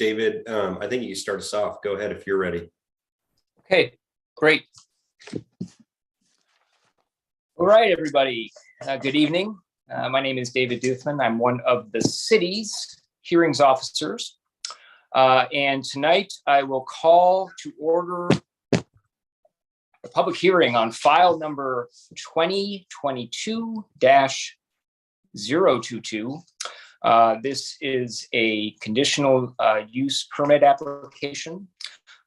David, I think you start us off. Go ahead if you're ready. Okay, great. All right, everybody. Good evening. My name is David Duthman. I'm one of the city's hearings officers. And tonight I will call to order a public hearing on file number 2022-022. This is a conditional use permit application.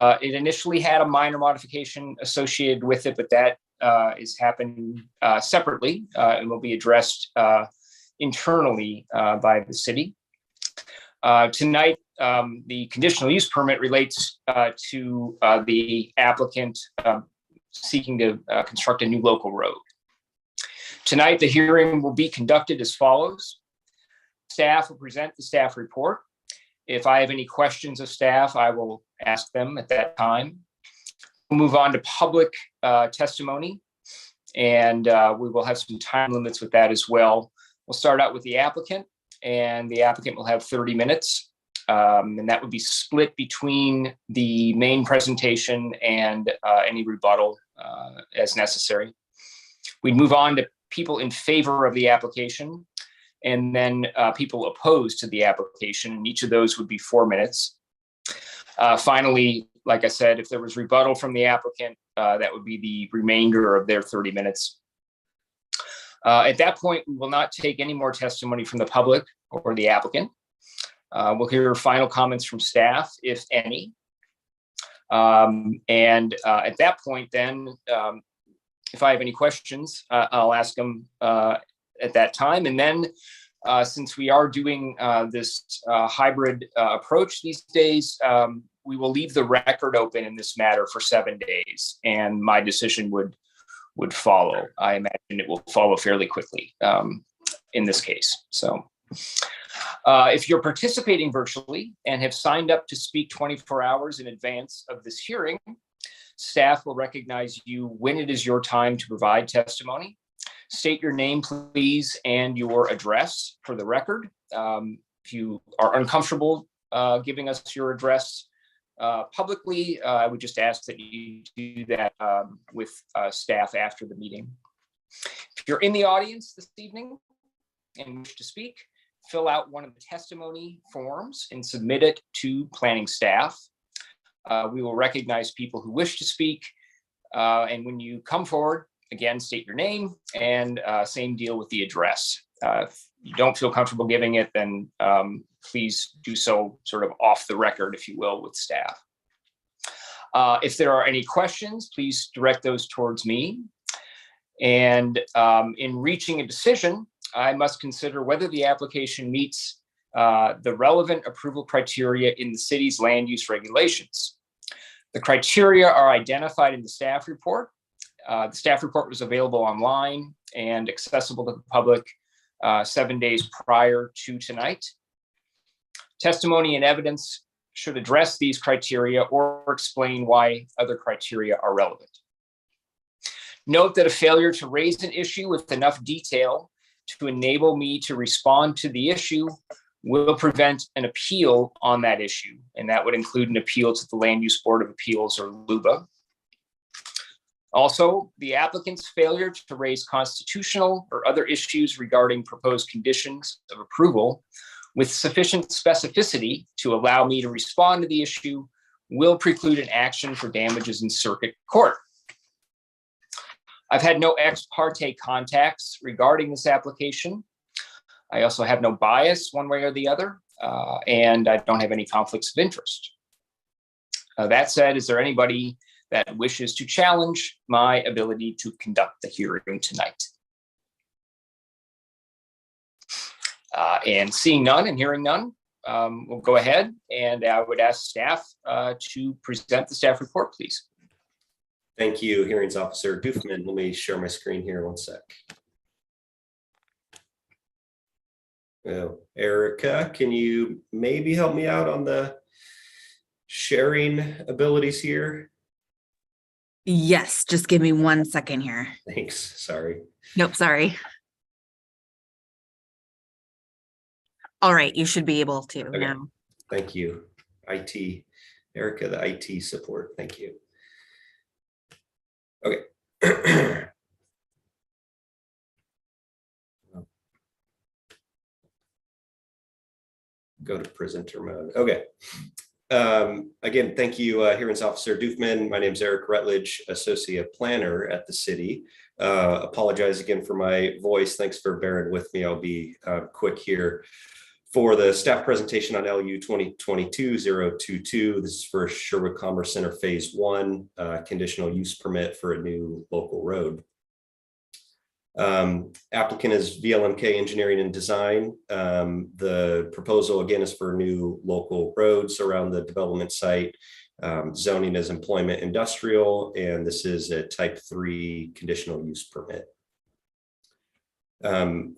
It initially had a minor modification associated with it, but that is happening separately and will be addressed internally by the city. Tonight, the conditional use permit relates to the applicant seeking to construct a new local road. Tonight, the hearing will be conducted as follows. Staff will present the staff report. If I have any questions of staff, I will ask them at that time. We'll move on to public testimony, and we will have some time limits with that as well. We'll start out with the applicant, and the applicant will have 30 minutes, and that would be split between the main presentation and any rebuttal as necessary. We'd move on to people in favor of the application, and then people opposed to the application, and each of those would be 4 minutes. Finally, like I said, if there was rebuttal from the applicant, that would be the remainder of their 30 minutes. At that point, we will not take any more testimony from the public or the applicant. We'll hear final comments from staff, if any. At that point, then, if I have any questions, I'll ask them at that time. And then since we are doing this hybrid approach these days, we will leave the record open in this matter for 7 days, and my decision would follow. I imagine it will follow fairly quickly in this case. So if you're participating virtually and have signed up to speak 24 hours in advance of this hearing, staff will recognize you when it is your time to provide testimony. State your name, please, and your address for the record. If you are uncomfortable giving us your address publicly, I would just ask that you do that with staff after the meeting. If you're in the audience this evening and wish to speak, fill out one of the testimony forms and submit it to planning staff. We will recognize people who wish to speak, and when you come forward, again, state your name, and same deal with the address. If you don't feel comfortable giving it, then please do so sort of off the record, if you will, with staff. If there are any questions, please direct those towards me. And in reaching a decision, I must consider whether the application meets the relevant approval criteria in the city's land use regulations. The criteria are identified in the staff report. The staff report was available online and accessible to the public 7 days prior to tonight. Testimony and evidence should address these criteria or explain why other criteria are relevant. Note that a failure to raise an issue with enough detail to enable me to respond to the issue will prevent an appeal on that issue, and that would include an appeal to the Land Use Board of Appeals, or LUBA. Also, the applicant's failure to raise constitutional or other issues regarding proposed conditions of approval with sufficient specificity to allow me to respond to the issue will preclude an action for damages in circuit court. I've had no ex parte contacts regarding this application. I also have no bias one way or the other, and I don't have any conflicts of interest. That said, is there anybody that wishes to challenge my ability to conduct the hearing tonight? And seeing none and hearing none, we'll go ahead, and I would ask staff to present the staff report, please. Thank you, Hearings Officer Duthman. Let me share my screen here 1 sec. Well, Erica, can you maybe help me out on the sharing abilities here? Yes, just give me 1 second here. Thanks, sorry. Nope, sorry. All right, you should be able to Okay. now. Thank you. IT, Erica, the IT support. Thank you. Okay. Go to presenter mode. Okay. Again, thank you, Hearings Officer Doofman. My name is Eric Rutledge, Associate Planner at the city. Apologize again for my voice. Thanks for bearing with me. I'll be quick here. For the staff presentation on LU 2022-022, this is for Sherwood Commerce Center Phase 1, conditional use permit for a new local road. Applicant is VLMK Engineering and Design. The proposal again is for new local roads around the development site. Zoning is employment industrial, and this is a type 3 conditional use permit.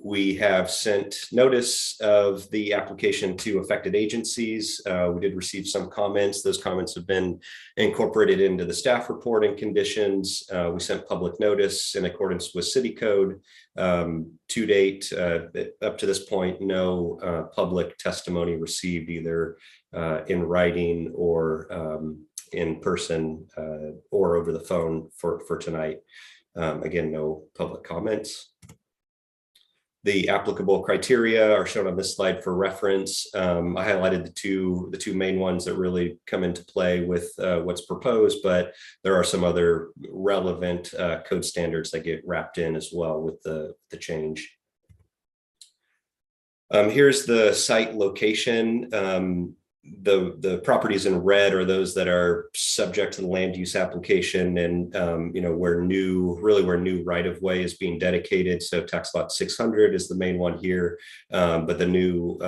We have sent notice of the application to affected agencies. We did receive some comments. Those comments have been incorporated into the staff report and conditions. We sent public notice in accordance with city code. To date, up to this point, no public testimony received either in writing or in person or over the phone for tonight. Again, no public comments. The applicable criteria are shown on this slide for reference. I highlighted the two main ones that really come into play with what's proposed, but there are some other relevant code standards that get wrapped in as well with the change. Here's the site location. The properties in red are those that are subject to the land use application, and where new right-of-way is being dedicated. So tax lot 600 is the main one here, but the new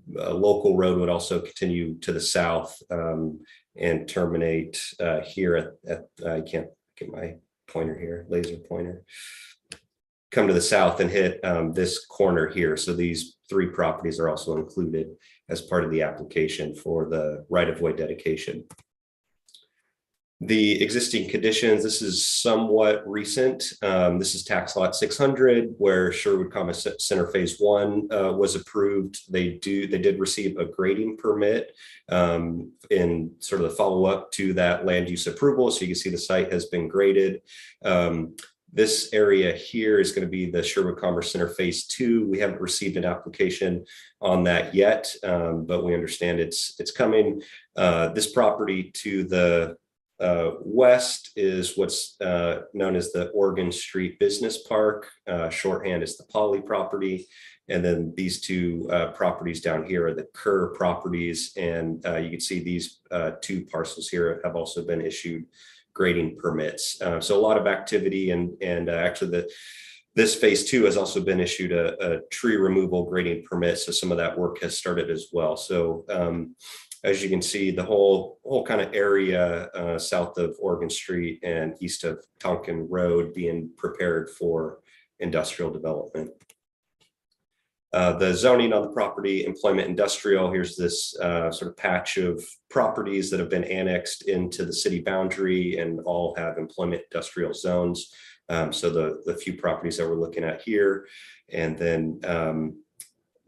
local road would also continue to the south and terminate here at I can't get my pointer here, laser pointer, come to the south and hit this corner here. So these 3 properties are also included as part of the application for the right-of-way dedication. The existing conditions, this is somewhat recent. This is tax lot 600, where Sherwood Commerce Center Phase 1 was approved. They did receive a grading permit in sort of the follow-up to that land use approval. So you can see the site has been graded. This area here is going to be the Sherwood Commerce Center Phase 2. We haven't received an application on that yet, but we understand it's coming. This property to the west is what's known as the Oregon Street Business Park. Shorthand is the Poly property. And then these 2 properties down here are the Kerr properties. And you can see these 2 parcels here have also been issued grading permits. So a lot of activity, and actually this Phase 2 has also been issued a tree removal grading permit. So some of that work has started as well. So as you can see, the whole kind of area south of Oregon Street and east of Tonkin Road being prepared for industrial development. The zoning on the property, employment industrial, here's this sort of patch of properties that have been annexed into the city boundary and all have employment industrial zones. So the few properties that we're looking at here, and then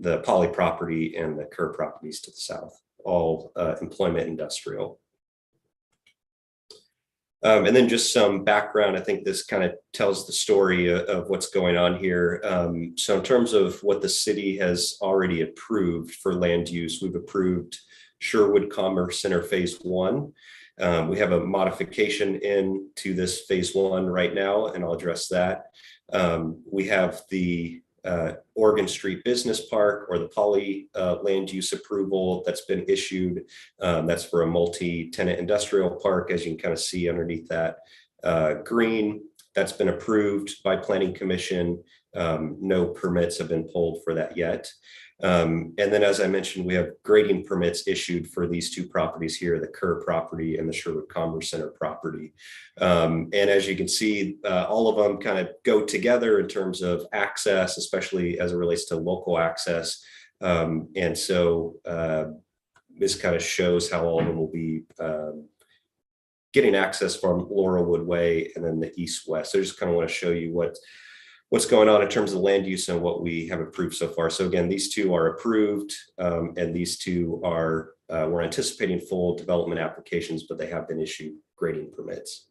the Poly property and the Kerr properties to the south, all employment industrial. And then just some background. I think this kind of tells the story of what's going on here. So in terms of what the city has already approved for land use, we've approved Sherwood Commerce Center Phase 1. We have a modification into this Phase 1 right now, and I'll address that. We have the Oregon Street Business Park, or the Poly land use approval that's been issued. That's for a multi-tenant industrial park, as you can kind of see underneath that green. That's been approved by Planning Commission. No permits have been pulled for that yet. And then, as I mentioned, we have grading permits issued for these 2 properties here, the Kerr property and the Sherwood Commerce Center property. And as you can see, all of them kind of go together in terms of access, especially as it relates to local access. And so this kind of shows how all of them will be getting access from Laurelwood Way and then the east-west. So I just kind of want to show you what's going on in terms of land use and what we have approved so far. So again, these 2 are approved, and these 2 are we're anticipating full development applications, but they have been issued grading permits.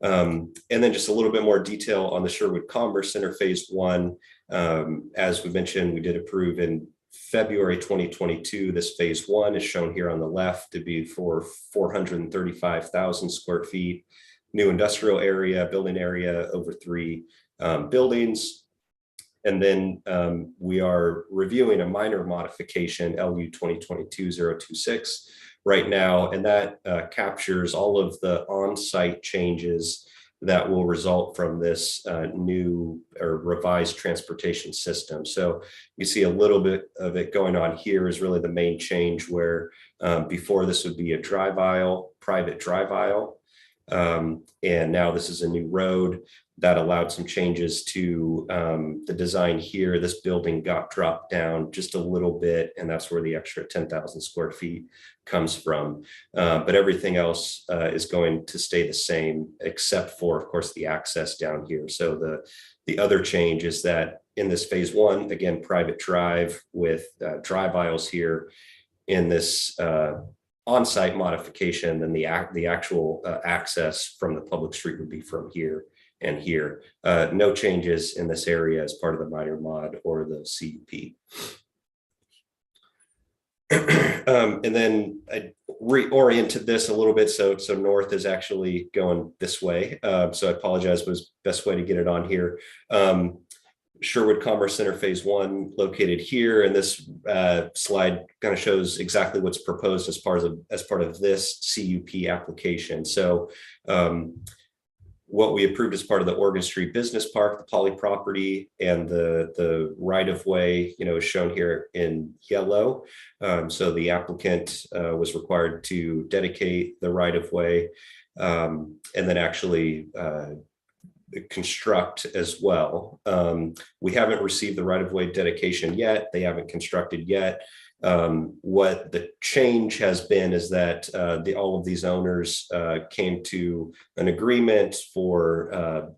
And then just a little bit more detail on the Sherwood Commerce Center Phase 1. As we mentioned, we did approve in February 2022. This Phase 1 is shown here on the left to be for 435,000 square feet, new industrial area, building area over 3 buildings. And then we are reviewing a minor modification, LU 2022-026, right now, and that captures all of the on-site changes that will result from this new or revised transportation system. So you see a little bit of it going on here is really the main change, where before this would be a drive aisle, private drive aisle. And now this is a new road that allowed some changes to the design here. This building got dropped down just a little bit, and that's where the extra 10,000 square feet comes from. But everything else is going to stay the same, except for, of course, the access down here. So the other change is that in this Phase 1, again, private drive with drive aisles here. In this on-site modification, then the actual access from the public street would be from here and here. No changes in this area as part of the minor mod or the CUP. And then I reoriented this a little bit. So north is actually going this way. So I apologize, but it's best way to get it on here. Sherwood Commerce Center Phase 1 located here, and this slide kind of shows exactly what's proposed as part of this CUP application. So what we approved as part of the Oregon Street Business Park, the Poly property, and the right-of-way, is shown here in yellow. So the applicant was required to dedicate the right-of-way and then actually construct as well. We haven't received the right-of-way dedication yet. They haven't constructed yet. What the change has been is that all of these owners came to an agreement for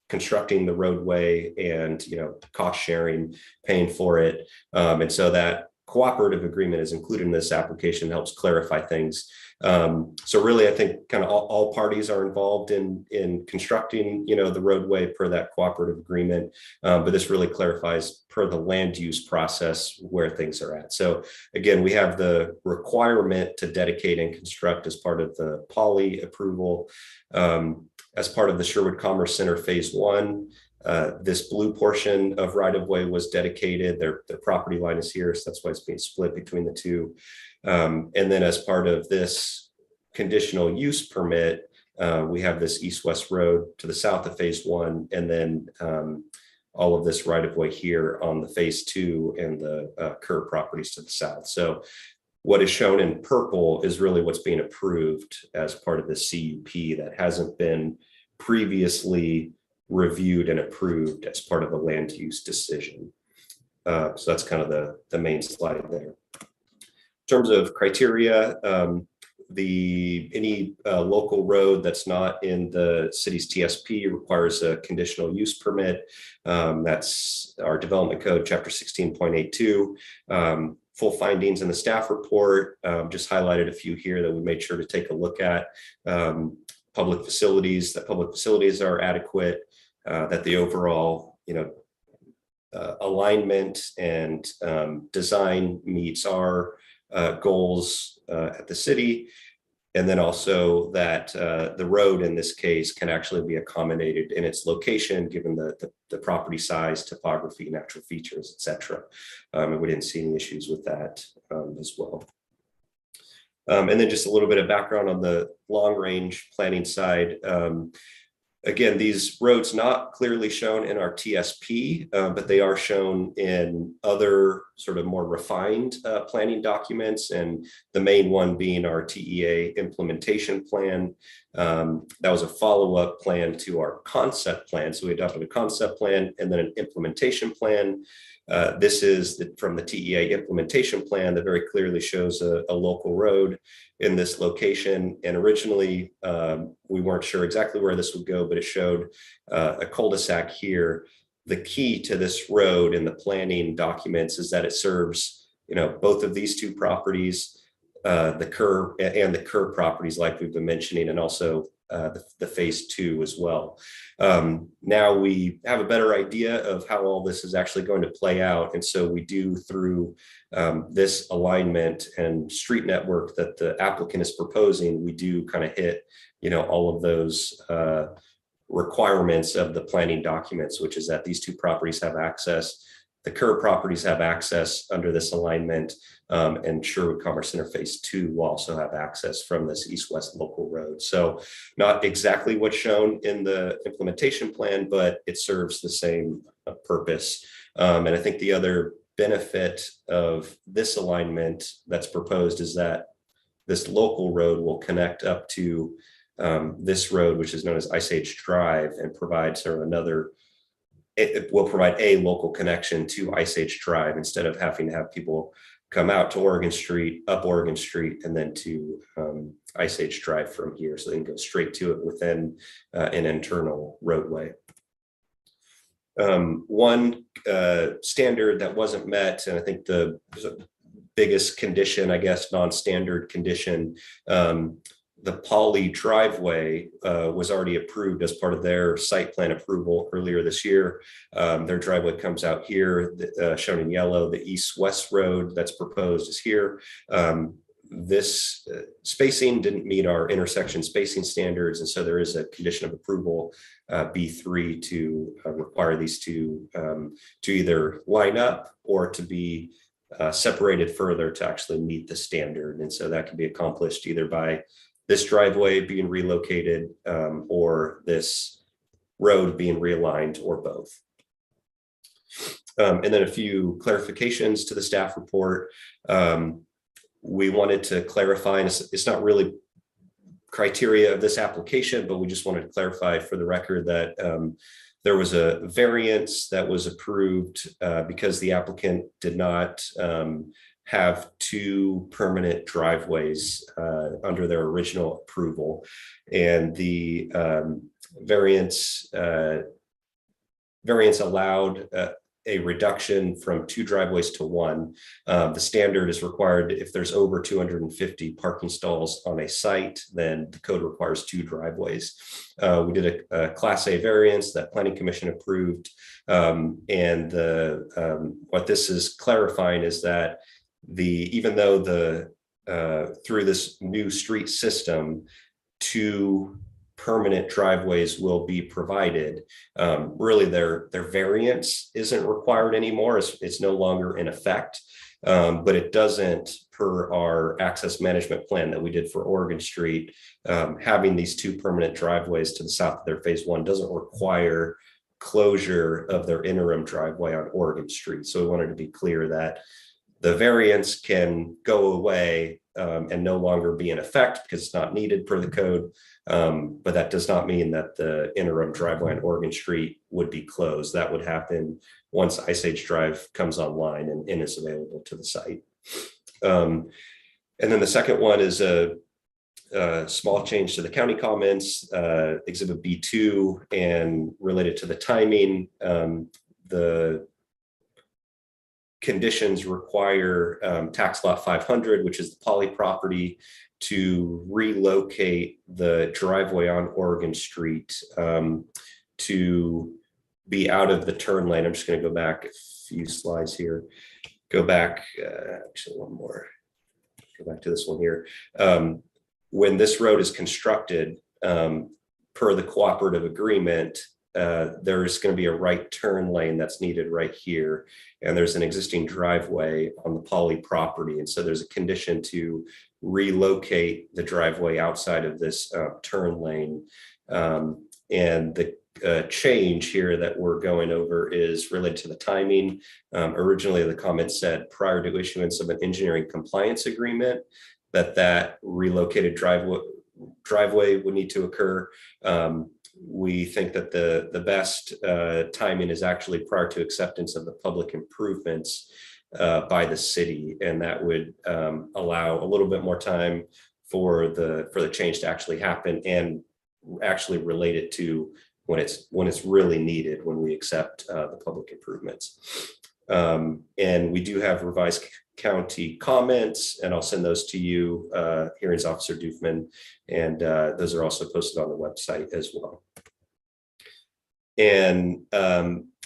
constructing the roadway and cost sharing, paying for it. And so that cooperative agreement is included in this application, helps clarify things. So really, I think kind of all parties are involved in constructing, the roadway per that cooperative agreement. But this really clarifies per the land use process where things are at. So again, we have the requirement to dedicate and construct as part of the Poly approval. As part of the Sherwood Commerce Center Phase 1, this blue portion of right-of-way was dedicated. Their property line is here, so that's why it's being split between the two. And then as part of this conditional use permit, we have this east-west road to the south of Phase 1, and then all of this right-of-way here on the Phase 2 and the Kerr properties to the south. So what is shown in purple is really what's being approved as part of the CUP that hasn't been previously reviewed and approved as part of the land use decision. So that's kind of the main slide there. In terms of criteria, any local road that's not in the city's TSP requires a conditional use permit. That's our development code, chapter 16.82. Full findings in the staff report, just highlighted a few here that we made sure to take a look at. Public facilities are adequate, that the overall, alignment and design meets our goals at the city. And then also that the road in this case can actually be accommodated in its location, given the property size, topography, natural features, et cetera. And we didn't see any issues with that as well. And then just a little bit of background on the long range planning side. Again, these roads not clearly shown in our TSP, but they are shown in other sort of more refined planning documents, and the main one being our TEA implementation plan. That was a follow-up plan to our concept plan. So we adopted a concept plan and then an implementation plan. This is from the TEA implementation plan that very clearly shows a local road in this location. And originally, we weren't sure exactly where this would go, but it showed a cul-de-sac here. The key to this road in the planning documents is that it serves both of these two properties, the Kerr and the Kerr properties, like we've been mentioning, and also the phase 2 as well. Now we have a better idea of how all this is actually going to play out. And so we do, through this alignment and street network that the applicant is proposing, we do kind of hit, all of those requirements of the planning documents, which is that these two properties have access. The Kerr properties have access under this alignment, and Sherwood Commerce Center Phase 2 will also have access from this east-west local road. So not exactly what's shown in the implementation plan, but it serves the same purpose. And I think the other benefit of this alignment that's proposed is that this local road will connect up to this road, which is known as Ice Age Drive, and provide sort of another, it will provide a local connection to Ice Age Drive instead of having to have people come out to Oregon Street, up Oregon Street, and then to Ice Age Drive from here. So they can go straight to it within an internal roadway. One standard that wasn't met, and I think the biggest condition, I guess, non-standard condition, the Poly driveway was already approved as part of their site plan approval earlier this year. Their driveway comes out here, shown in yellow. The east-west road that's proposed is here. This spacing didn't meet our intersection spacing standards, and so there is a condition of approval, B3, to require these two to either line up or to be separated further to actually meet the standard. And so that can be accomplished either by this driveway being relocated or this road being realigned, or both. And then a few clarifications to the staff report. We wanted to clarify, and it's not really criteria of this application, but we just wanted to clarify for the record that there was a variance that was approved because the applicant did not have two permanent driveways under their original approval. And the variance allowed a reduction from two driveways to one. The standard is required if there's over 250 parking stalls on a site, then the code requires two driveways. We did a Class A variance that Planning Commission approved. And what this is clarifying is that even though through this new street system, two permanent driveways will be provided, really their variance isn't required anymore. It's no longer in effect, but it doesn't, per our access management plan that we did for Oregon Street, having these two permanent driveways to the south of their phase 1 doesn't require closure of their interim driveway on Oregon Street. So we wanted to be clear that the variance can go away and no longer be in effect because it's not needed per the code. But that does not mean that the interim driveway on Oregon Street would be closed. That would happen once Ice Age Drive comes online and is available to the site. And then the second one is a small change to the county comments, Exhibit B2, and related to the timing. The conditions require tax lot 500, which is the Poly property, to relocate the driveway on Oregon Street to be out of the turn lane. I'm just going to go back a few slides here. Go back, actually one more. Go back to this one here. When this road is constructed, per the cooperative agreement, there's going to be a right turn lane that's needed right here. And there's an existing driveway on the Poly property. And so there's a condition to relocate the driveway outside of this turn lane. And the change here that we're going over is related to the timing. Originally, the comment said prior to issuance of an engineering compliance agreement, that relocated driveway would need to occur. We think that the best timing is actually prior to acceptance of the public improvements by the city, and that would allow a little bit more time for the change to actually happen and actually relate it to when it's really needed when we accept the public improvements. And we do have revised county comments, and I'll send those to you, Hearings Officer Doofman, and those are also posted on the website as well. And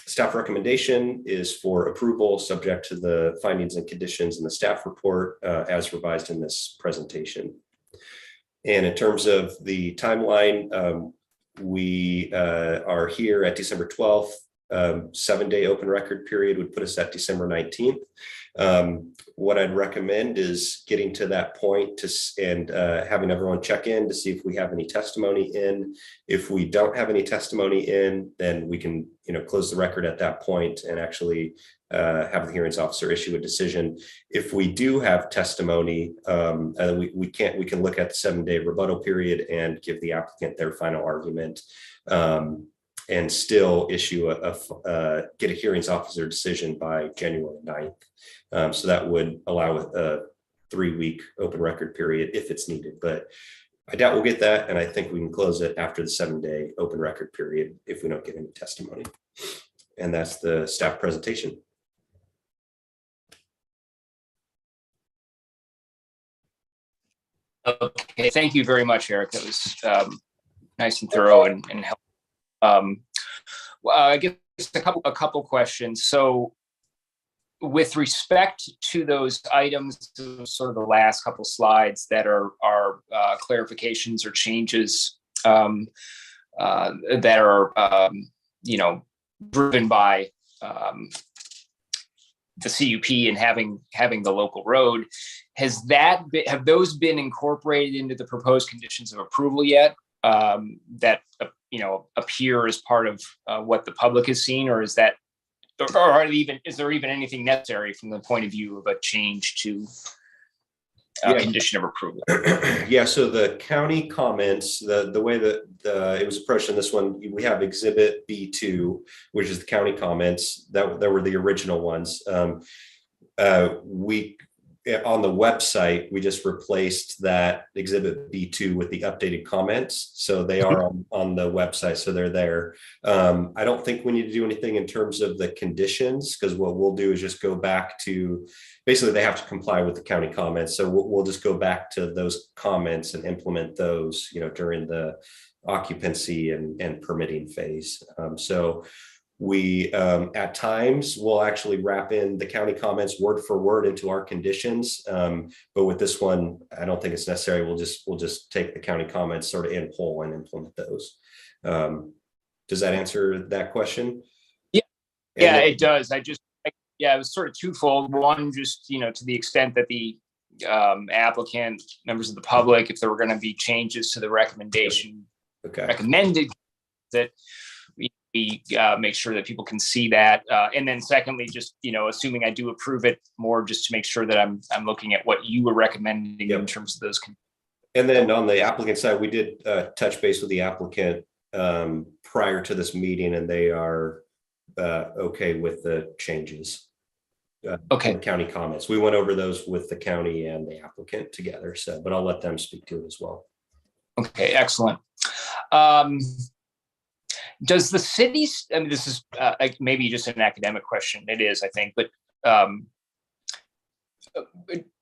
staff recommendation is for approval, subject to the findings and conditions in the staff report as revised in this presentation. And in terms of the timeline, we are here at December 12th. 7-day open record period would put us at December 19th. What I'd recommend is getting to that point and having everyone check in to see if we have any testimony in. If we don't have any testimony in, then we can, close the record at that point and actually have the hearings officer issue a decision. If we do have testimony, we can look at the 7-day rebuttal period and give the applicant their final argument. And still issue get a hearings officer decision by January 9th. So that would allow a 3-week open record period if it's needed, but I doubt we'll get that. And I think we can close it after the 7-day open record period if we don't get any testimony. And that's the staff presentation. Okay, thank you very much, Eric. That was nice and thorough and helpful. I guess a couple questions. So with respect to those items, sort of the last couple slides that are clarifications or changes that are, driven by the CUP and having the local road, have those been incorporated into the proposed conditions of approval yet? That appear as part of what the public has seen, or is that, or is there even anything necessary from the point of view of a change to condition of approval? Yeah, so the county comments, the way that it was approached in this one, we have Exhibit B2, which is the county comments that were the original ones. On the website, we just replaced that Exhibit B2 with the updated comments. So they are on the website, so they're there. I don't think we need to do anything in terms of the conditions, because what we'll do is just go back to, basically they have to comply with the county comments. So we'll just go back to those comments and implement those, during the occupancy and permitting phase. So we, at times, will actually wrap in the county comments word for word into our conditions. But with this one, I don't think it's necessary. We'll just take the county comments sort of in whole and implement those. Does that answer that question? Yeah, it does. It was sort of twofold. One, just, to the extent that the applicant, members of the public, if there were going to be changes to the recommendation, recommended that we make sure that people can see that. And then secondly, just, assuming I do approve it, more just to make sure that I'm looking at what you were recommending in terms of those. And then on the applicant side, we did touch base with the applicant prior to this meeting, and they are okay with the changes. County comments. We went over those with the county and the applicant together. So, but I'll let them speak to it as well. Okay, excellent. Does the city, this is maybe just an academic question, it is, I think, but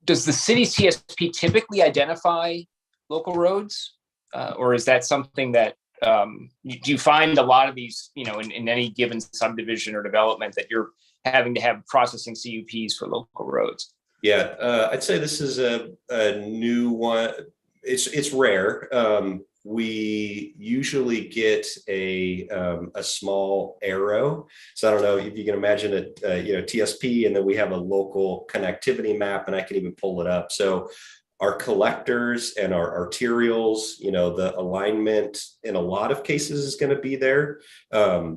does the city CSP typically identify local roads? Or is that something that, do you find a lot of these, in any given subdivision or development that you're having to have processing CUPs for local roads? Yeah, I'd say this is a new one. It's rare. We usually get a small arrow. So I don't know if you can imagine it, TSP, and then we have a local connectivity map, and I can even pull it up. So our collectors and our arterials, the alignment in a lot of cases is going to be there.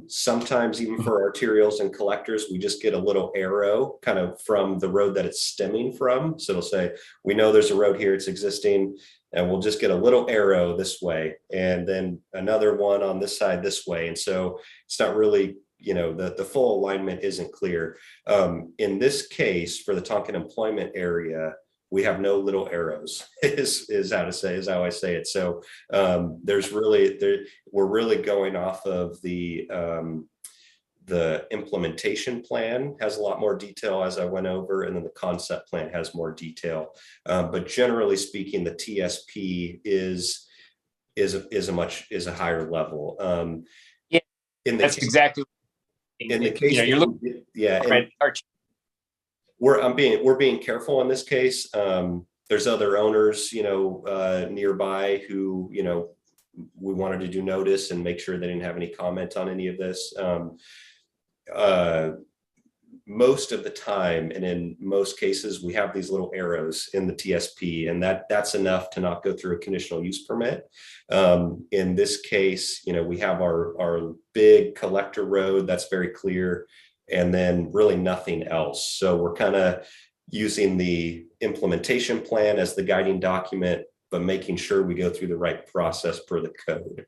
Sometimes even for arterials and collectors, we just get a little arrow kind of from the road that it's stemming from. So it'll say, we know there's a road here, it's existing, and we'll just get a little arrow this way, and then another one on this side this way. And so it's not really, the full alignment isn't clear. In this case, for the Tonkin employment area, we have no little arrows is how I say it. So we're really going off of the The implementation plan has a lot more detail, as I went over, and then the concept plan has more detail. But generally speaking, the TSP is a higher level. Yeah, In the that's case, exactly. in the case, You're looking yeah, at we're being careful in this case. There's other owners, nearby who, we wanted to do notice and make sure they didn't have any comment on any of this. Most of the time, and in most cases, we have these little arrows in the TSP, and that's enough to not go through a conditional use permit. In this case, we have our big collector road that's very clear, and then really nothing else. So we're kind of using the implementation plan as the guiding document, but making sure we go through the right process per the code,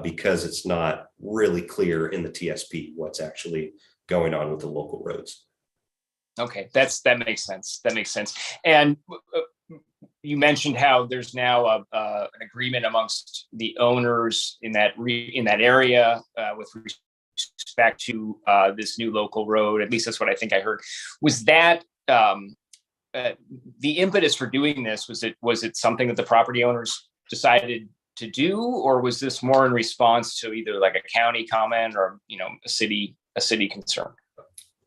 because it's not really clear in the TSP what's actually going on with the local roads. Okay, that makes sense. That makes sense. And you mentioned how there's now an agreement amongst the owners in that area with respect to this new local road. At least that's what I think I heard. Was that the impetus for doing this? Was it something that the property owners decided to do, or was this more in response to either like a county comment or a city concern?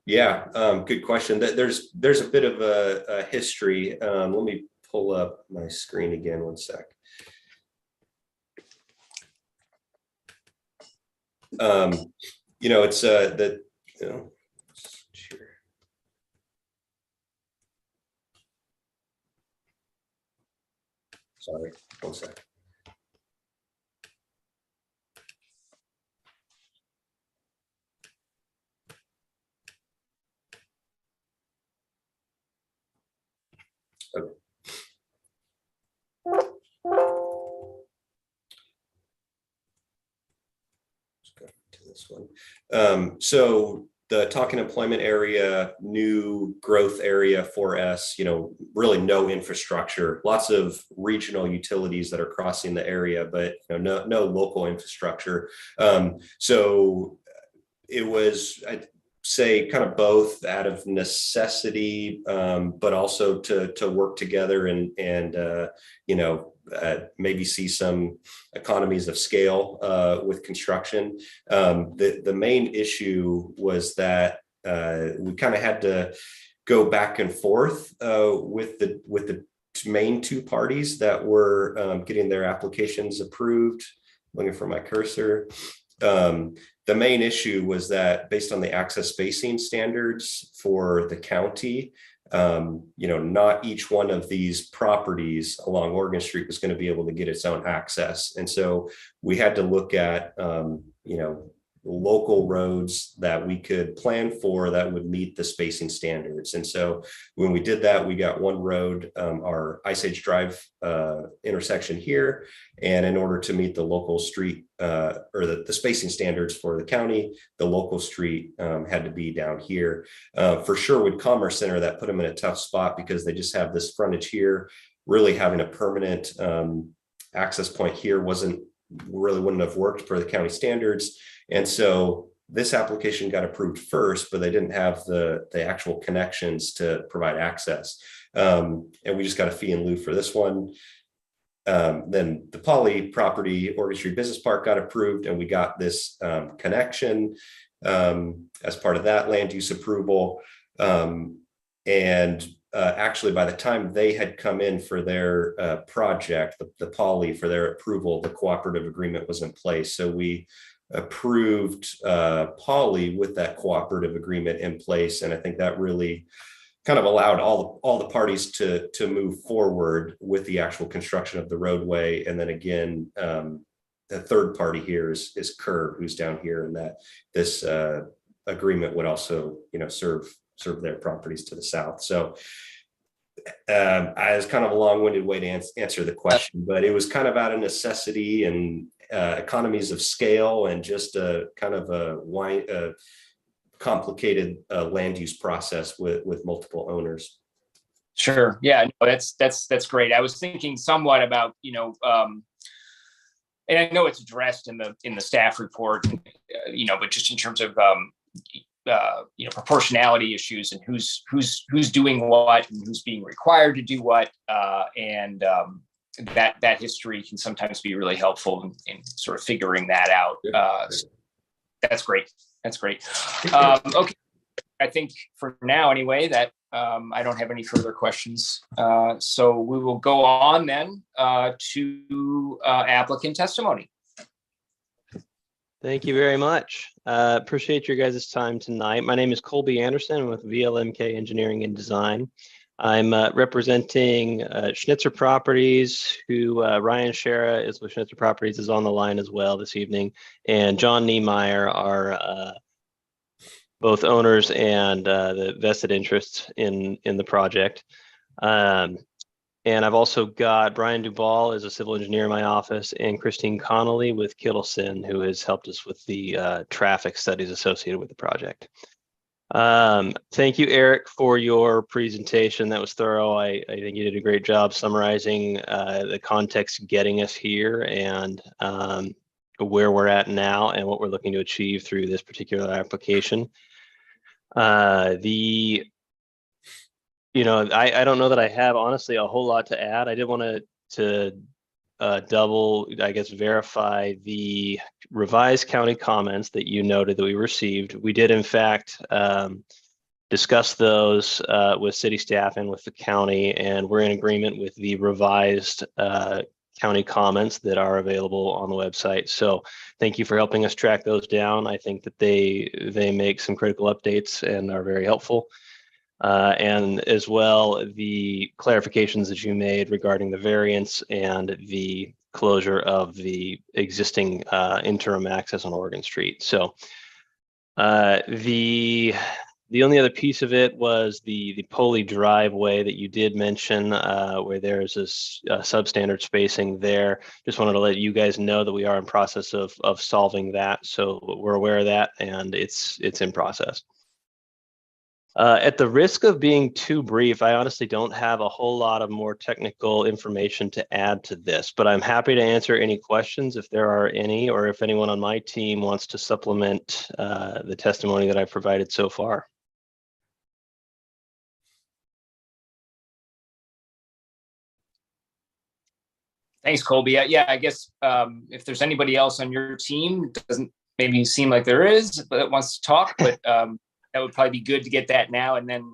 Yeah, good question. There's a bit of a history. Let me pull up my screen again. One sec. It's that. Sure. Sorry, one sec. Okay. Let's go to this one. So the Talking Employment area, new growth area for us, really no infrastructure, lots of regional utilities that are crossing the area, but no local infrastructure. So it was, I'd say, kind of both out of necessity, but also to work together and maybe see some economies of scale with construction. The main issue was that we kind of had to go back and forth with the main two parties that were getting their applications approved. Looking for my cursor. The main issue was that based on the access spacing standards for the county, not each one of these properties along Oregon Street was going to be able to get its own access. And so we had to look at, local roads that we could plan for that would meet the spacing standards. And so when we did that, we got one road, our Ice Age Drive intersection here. And in order to meet the local street or the spacing standards for the county, the local street had to be down here. For Sherwood Commerce Center, that put them in a tough spot because they just have this frontage here. Really having a permanent access point here wouldn't have worked for the county standards. And so this application got approved first, but they didn't have the actual connections to provide access. And we just got a fee in lieu for this one. Then the Poly property, Oregon Street Business Park, got approved, and we got this connection as part of that land use approval. Actually, by the time they had come in for their project, the Poly, for their approval, the cooperative agreement was in place. So we approved Poly with that cooperative agreement in place. And I think that really kind of allowed all the parties to move forward with the actual construction of the roadway. And then again, the third party here is Curb, who's down here, and that this agreement would also, serve their properties to the south. So I was kind of a long-winded way to answer the question, but it was kind of out of necessity and economies of scale, and just a kind of a complicated land use process with multiple owners. Sure. Yeah, no, that's great. I was thinking somewhat about, and I know it's addressed in the staff report, but just in terms of proportionality issues and who's doing what and who's being required to do what, and that history can sometimes be really helpful in sort of figuring that out. So that's great. That's great. Okay, I think for now anyway that I don't have any further questions. So we will go on then to applicant testimony. Thank you very much. Appreciate your guys' time tonight. My name is Colby Anderson with VLMK Engineering and Design. I'm representing Schnitzer Properties, who Ryan Shera is with Schnitzer Properties, is on the line as well this evening, and John Niemeyer are both owners and the vested interests in the project. And I've also got Brian Duvall is a civil engineer in my office, and Christine Connolly with Kittleson, who has helped us with the traffic studies associated with the project. Thank you, Eric, for your presentation. That was thorough. I think you did a great job summarizing the context getting us here and where we're at now and what we're looking to achieve through this particular application. I don't know that I have, honestly, a whole lot to add. I did want to double, I guess, verify the revised county comments that you noted that we received. We did, in fact, discuss those with city staff and with the county, and we're in agreement with the revised county comments that are available on the website. So thank you for helping us track those down. I think that they make some critical updates and are very helpful. And as well, the clarifications that you made regarding the variance and the closure of the existing interim access on Oregon Street. So the only other piece of it was the Poli driveway that you did mention, where there's this substandard spacing there. Just wanted to let you guys know that we are in process of solving that. So we're aware of that, and it's in process. At the risk of being too brief, I honestly don't have a whole lot of more technical information to add to this, but I'm happy to answer any questions if there are any, or if anyone on my team wants to supplement the testimony that I've provided so far. Thanks, Colby. Yeah, I guess if there's anybody else on your team, it doesn't maybe seem like there is, but wants to talk, but that would probably be good to get that now. And then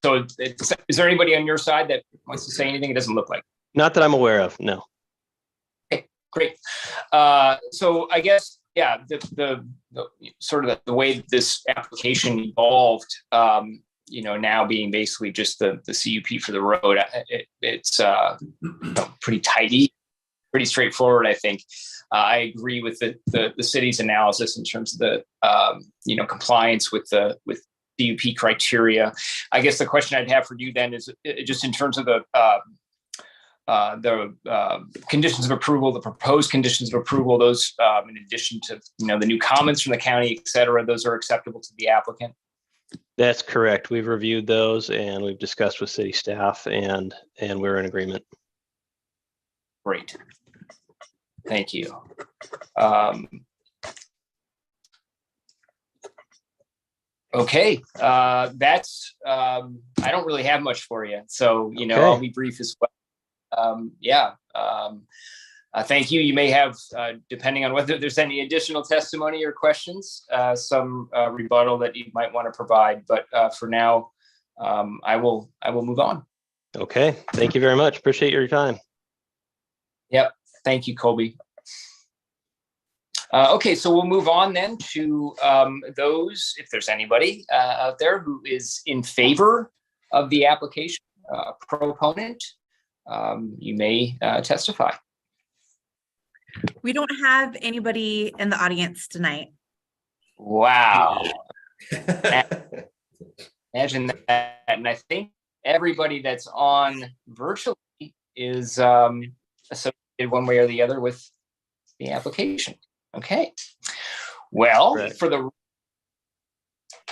is there anybody on your side that wants to say anything? It doesn't look like. Not that I'm aware of, no. Okay, great. So I guess, yeah, the sort of the way this application evolved, now being basically just the CUP for the road, it's pretty tidy, pretty straightforward, I think. I agree with the city's analysis in terms of the compliance with CUP criteria. I guess the question I'd have for you then is just in terms of the conditions of approval, the proposed conditions of approval, those in addition to the new comments from the county, et cetera, those are acceptable to the applicant. That's correct. We've reviewed those and we've discussed with city staff, and we're in agreement. Great. Thank you. Okay, that's I don't really have much for you, so Okay. I'll be brief as well. Thank you. You may have, depending on whether there's any additional testimony or questions, some rebuttal that you might want to provide. But for now, I will move on. Okay, thank you very much. Appreciate your time. Yep. Thank you, Colby. Okay, so we'll move on then to those, if there's anybody out there who is in favor of the application, proponent, you may testify. We don't have anybody in the audience tonight. Wow. Imagine that. And I think everybody that's on virtually is associated one way or the other with the application. Okay. Well, Correct. for the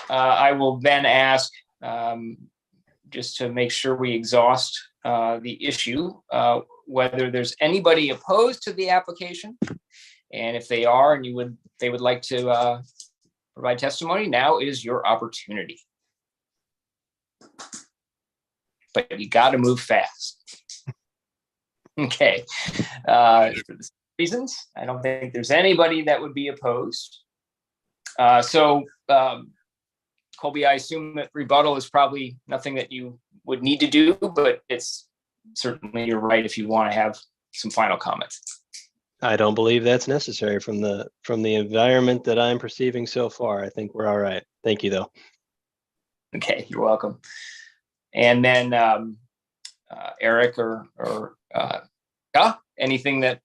I will then ask, just to make sure we exhaust the issue, whether there's anybody opposed to the application, And if they are, and they would like to provide testimony, now is your opportunity. But you got to move fast. Okay. For the reasons, I don't think there's anybody that would be opposed. So, Colby, I assume that rebuttal is probably nothing that you would need to do, but it's certainly your right if you want to have some final comments. I don't believe that's necessary from the environment that I'm perceiving so far. I think we're all right. Thank you, though. Okay, you're welcome. And then Eric or anything that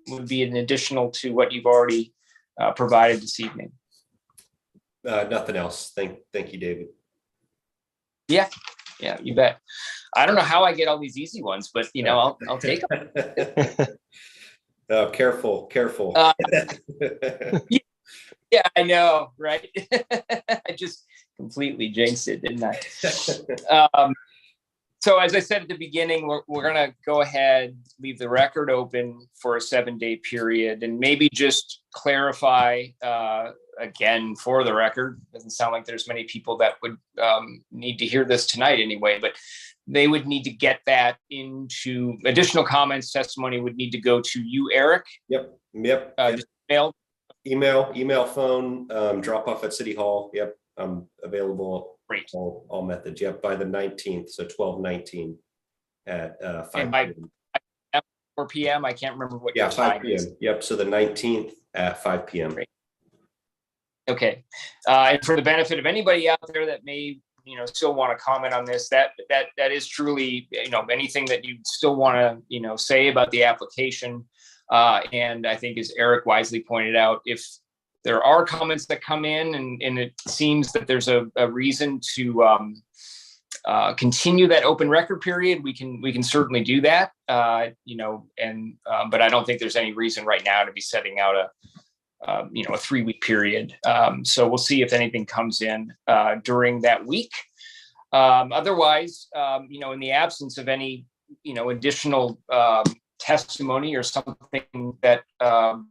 would be an additional to what you've already provided this evening. Nothing else. Thank you, David. Yeah, you bet. I don't know how I get all these easy ones, but I'll take them. Oh, careful. Yeah, I know, right? I just completely jinxed it, didn't I? So as I said at the beginning, we're going to go ahead, leave the record open for a 7-day period, and maybe just clarify again for the record. Doesn't sound like there's many people that would need to hear this tonight anyway, but they would need to get that into additional comments. Testimony would need to go to you, Eric. Yep. Just Email, phone, drop off at City Hall. Yep. I'm available. Great. All methods. Yep. By the 19th. So 12/19 at 5 by p.m. 4 p.m. I can't remember what Yeah, your 5 time p.m. is. Yep. So the 19th at 5 p.m. Great. Okay. And for the benefit of anybody out there that may, still want to comment on this, that is truly, anything that you still want to, say about the application. And I think, as Eric wisely pointed out, if there are comments that come in and it seems that there's a reason to continue that open record period, we can certainly do that. But I don't think there's any reason right now to be setting out a 3-week period. So we'll see if anything comes in during that week. Otherwise, in the absence of any, additional testimony or something that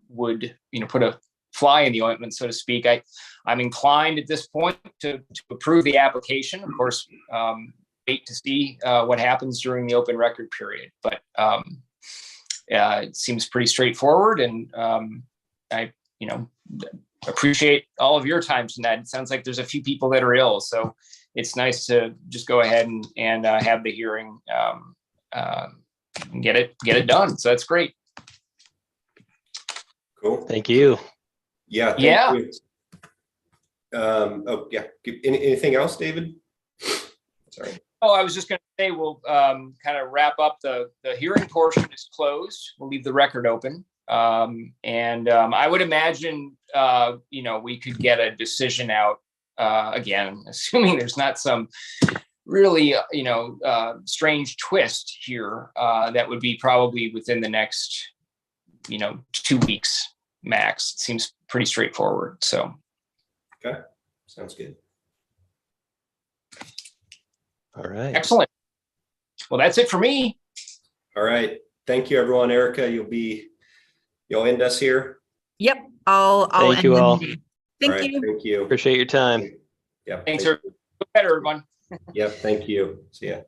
would, put a fly in the ointment, so to speak, I'm inclined at this point to approve the application. Of course, wait to see what happens during the open record period. But it seems pretty straightforward, and I appreciate all of your time tonight. It sounds like there's a few people that are ill, so it's nice to just go ahead and have the hearing and get it done. So that's great. Cool. Thank you. Yeah. Thank you. Anything else, David? Sorry. Oh, I was just going to say, we'll kind of wrap up. The hearing portion is closed. We'll leave the record open. I would imagine, we could get a decision out, again, assuming there's not some really, strange twist here, that would be probably within the next, 2 weeks max. It seems pretty straightforward. So. Okay. Sounds good. All right. Excellent. Well, that's it for me. All right. Thank you, everyone. Erica, you'll end us here. Yep, I'll Thank end you the all. meeting. All Thank right, you. Thank you. Appreciate your time. Yeah. Thanks, everyone. Better, everyone. Yep. Thank you. See ya.